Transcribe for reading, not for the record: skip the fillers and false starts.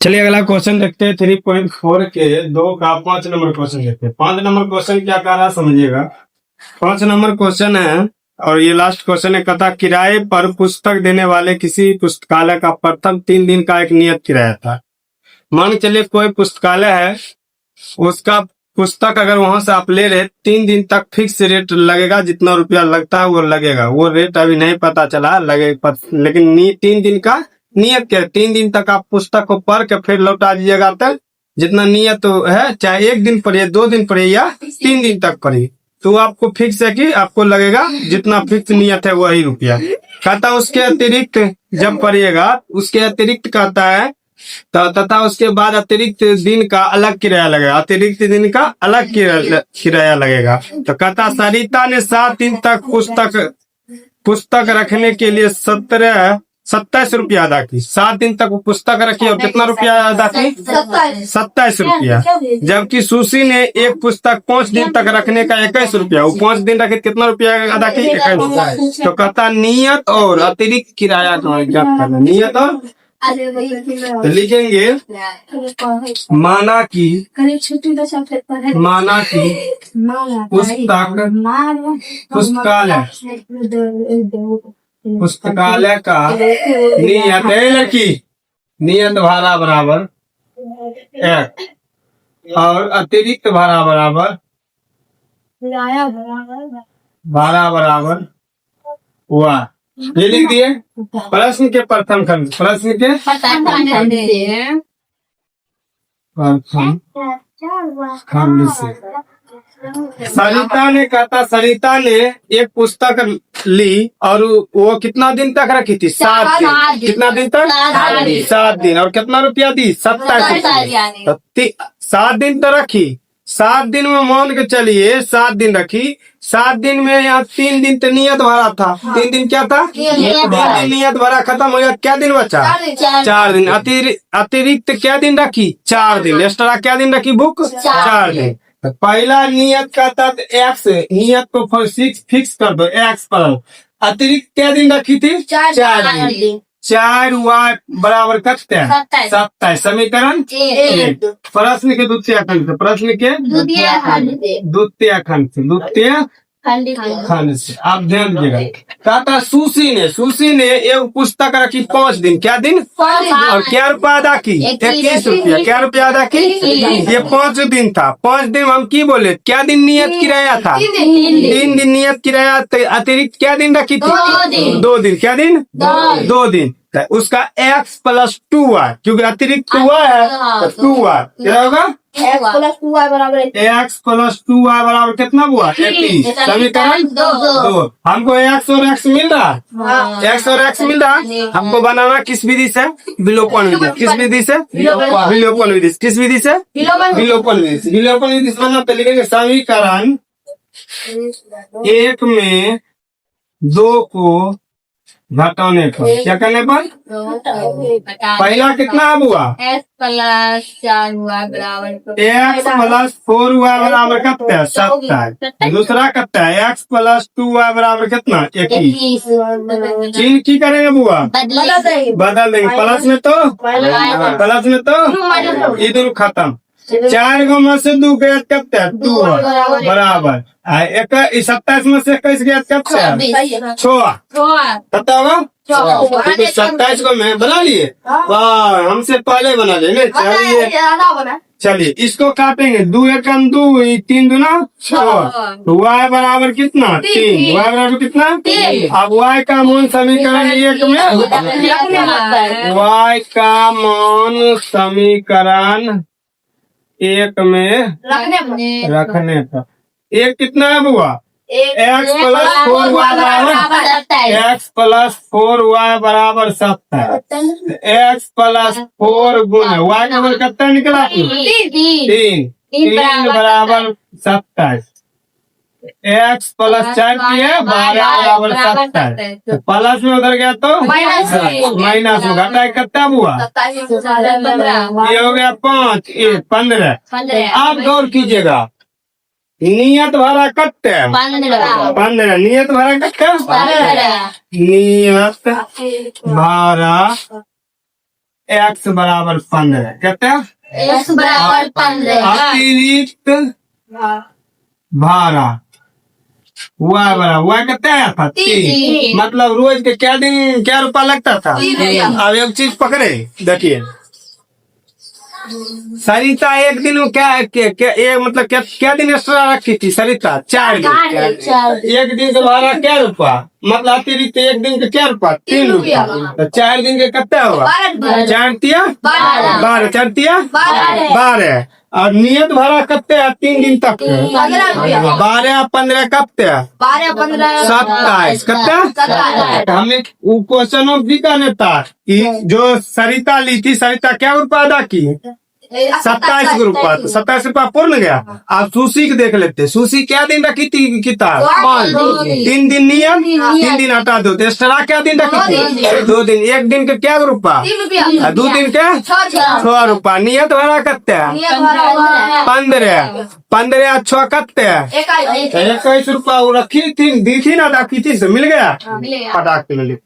चलिए अगला क्वेश्चन देखते हैं 3.4 के 2 का 5 नंबर क्वेश्चन देखते हैं। 5 नंबर क्वेश्चन क्या कह रहा है समझिएगा। 5 नंबर क्वेश्चन है और ये लास्ट क्वेश्चन है। कथा किराए पर पुस्तक देने वाले किसी पुस्तकालय का प्रथम 3 दिन का एक नियत किराया था। मान के चलिए कोई पुस्तकालय है, उसका पुस्तक अगर वहां से आप ले रहे 3 दिन तक फिक्स रेट लगेगा, जितना रुपया लगता है वो लगेगा। वो रेट अभी नहीं पता चला लगे लेकिन 3 दिन का नियत क्या, 3 दिन तक आप पुस्तक को पढ़ के फिर लौटा दीजिएगा। तक जितना नियत है, चाहे 1 दिन पढ़िए 2 दिन पढ़िए या 3 दिन तक पढ़िए, तो आपको फिक्स है कि आपको लगेगा जितना फिक्स नियत है वही रुपया। कहता उसके अतिरिक्त जब पढ़िएगा उसके अतिरिक्त कहता है तो तथा उसके बाद अतिरिक्त दिन का अलग किराया लगेगा। अतिरिक्त दिन का अलग किराया लगेगा। तो कहता सरिता ने 7 दिन तक पुस्तक रखने के लिए 27 रुपया अदा की। 7 दिन तक वो पुस्तक रखी और कितना रुपया अदा की? 27 रुपया। जबकि सुशी ने एक पुस्तक 5 दिन तक रखने का 21 रुपया। वो 5 दिन रखे कितना रुपया अदा की? 21। तो कहता नियत और अतिरिक्त किराया ज्ञात करना। नियत और तो लिखेंगे माना की पुस्तकालय का नियत है लड़की, नियत भाड़ा बराबर 1 और अतिरिक्त भाड़ा बराबर बराबर हुआ। ये लिख दिए। प्रश्न के प्रथम खंड, प्रश्न के प्रथम खंड से सरिता ने कहता सरिता ने एक पुस्तक ली और वो कितना दिन तक रखी थी? 7 दिन। कितना दिन तक? 7 दिन। और कितना रुपया दी? 27। 7 दिन तो रखी। 7 दिन में मान के चलिए 7 दिन रखी। 7 दिन में यहाँ 3 दिन तो नियत भरा था। 3 दिन क्या था? 3 दिन नियत भरा खत्म हो गया। क्या दिन बचा? 4 दिन। अतिरिक्त क्या दिन रखी? 4 दिन। एक्स्ट्रा क्या दिन रखी? बुक 4 दिन। पहला नियत का तत्व एक्स, नियत को फिक्स कर दो एक्स पर। अतिरिक्त क्या दिन रखी थी? 4 दिन। 4 वाट बराबर कितने? 27। समीकरण 1। प्रश्न के द्वितीय खंड, प्रश्न के द्वितीय खंड से आप ध्यान दीजिएगा। कहता सुशी ने एक पुस्तक रखी 5 दिन। क्या दिन? और क्या रुपया अदा की? 21 रुपया। क्या रुपया अदा की? ये 5 दिन था। 5 दिन हम की बोले? क्या दिन नियत किराया था? 3 दिन नियत किराया। अतिरिक्त क्या दिन रखी थी? 2 दिन। क्या दिन? 2 दिन। उसका x + 2y, क्योंकि अतिरिक्त हुआ है तो 2y क्या होगा? x + 2y बराबर कितना हुआ? 21। समीकरण 2। हमको x और x मिल रहा, x और x मिल रहा। हमको बनाना किस विधि से? विलोपन विधि। किस विधि से? विलोपन विधि। किस विधि से? विलोपन विधि से। विलोपन विधि से मतलब लिखेंगे समीकरण 1 में 2 को घटाने पर क्या करने पर? पहला कितना अब हुआ? x + 4 हुआ बराबर x + 4 हुआ बराबर कितना? 27। दूसरा कितना है? x + 2 हुआ बराबर कितना? 21। चिन्ह की करेंगे बुआ? बदल देंगे। प्लस में तो इधर खत्म। 4 गो में से 2 गया कितना? 2 बराबर 27 में से 21 गया कितना? 6 पता होगा। 27 को मैं बना लिए। वाह, हमसे पहले बना लिए। चलिए इसको काटेंगे। 2 एकम 2, 3 दूना 6। y बराबर कितना? 3। y बराबर कितना? अब y का मान समीकरण 1 में, y का मान समीकरण 1 में रखने पर एक कितना है बुआ? x + 4y बराबर 27। x + 4 गुना y का मान कितना निकला? 3 बराबर 27। x + 4 12 बराबर 27। प्लस में उधर गया तो माइनस में घटा कितना हुआ? ये हो गया 5, 15। आप गौर कीजिएगा, नियत भरा कट्टे 15। नियत भरा कट्टे नियत भरा x बराबर 15 कहते हैं x बराबर 15 अतिरिक्त भाड़ा y बराबर y कितना आया था 3 मतलब रोज के क्या रुपया लगता था 3 रुपया। अब एक चीज पकड़े देखिए सरिता एक दिन में क्या मतलब क्या दिन एक्स्ट्रा रखी थी सरिता 4 दिन चार। एक दिन का भाड़ा क्या रुपया मतलब अतिरिक्त एक दिन का क्या रुपया 3 रुपया तो 4 दिन के कितना हुआ 4 तिया 12 4 तिया 12 और नियत भाड़ा कितने है 3 दिन तक 12 15 कितने 27 कितने हमने क्वेश्चन भी करने था कि जो सरिता ली थी सरिता क्या रुपया अदा की 27 रुपया तो 27 रुपया पूर्ण गया आप सुशी को देख लेते सुशी क्या दिन रखी थी किताब 3 दिन नियम 3 दिन हटा दो तो एक्स्ट्रा क्या दिन रखी थी 2 दिन एक दिन के क्या रुपया 2 दिन के 6 रुपया नियत भाड़ा कितने 15 6 कितने 21 रुपया वो रखी थी दी थी ना अदा की थी तो मिल गया फटाक के लिए